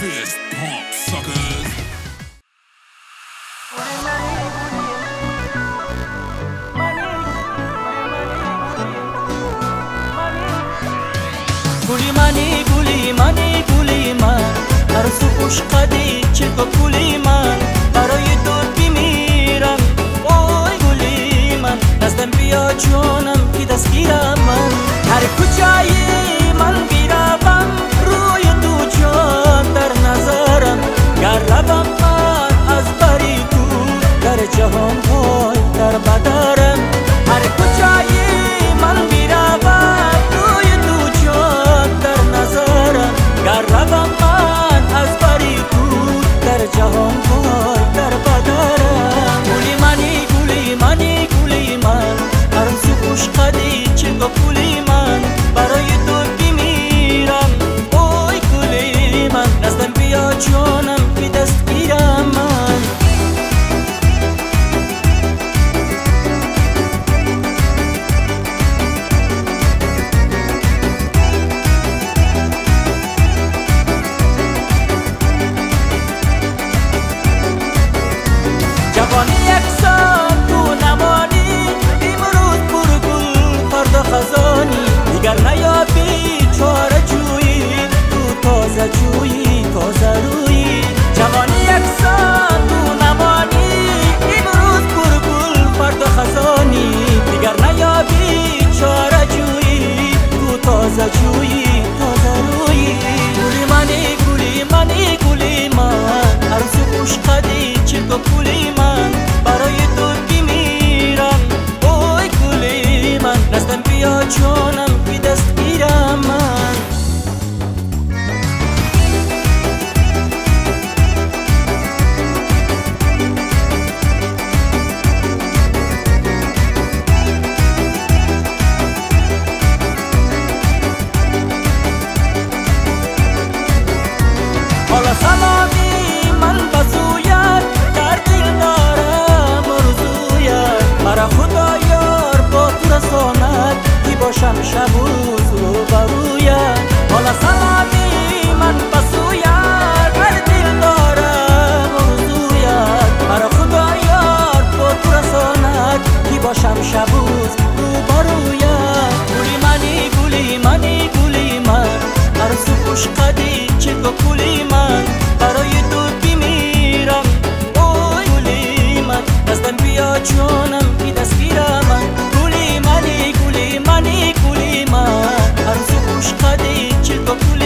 Fist pump, suckers. گولی منی گولی من هرسو خوش قدی چلگو گولی من برای دور بمیرم اوی گولی من نزدم بیا جانم که دستگیرم من هر کجایی من بیروم روی تو جان در نظرم گر روم من از بری دور در جهان های در بدرم هر کجایی من بیروم روی تو جان در نظرم گر روم من از بری دور در جهان های در بدرم گولی من هرزو خوش قدی چلگو گولی من برای دور بمیرم اوی گولی من نزدم بیا جانم که دستگیرم من جوانی یک سال تو نمانی امروز پرگل فردا خزانی دیگر نیابی چاره جویی تو تازه جویی تازه رویی جوانی یک سال تو نمانی امروز پرگل فردا خزانی دیگر نیابی چاره جویی تو تازه جویی تازه رویی گولی من هرزو خوش قدی چلگو گولی من برای دور بمیرم اوی گولی من نزدم بیا جانم که دستگیرم من حالا سلامی من بزوید در دل دارم ارزوید مرا خدا یار با تو رساند که باشم شب و روز رو بروید حالا سلامی من بزوید در دل دارم ارزوید مرا خدا یار با تو رساند که باشم شب و روز رو بروید گولی من هرزو خوش قدی چلگو گولی من برای دور بمیرم اوی گولی من نزدم بیا جانم که دستگیرم من گولی من هرزو خوش قدی چلگو گولی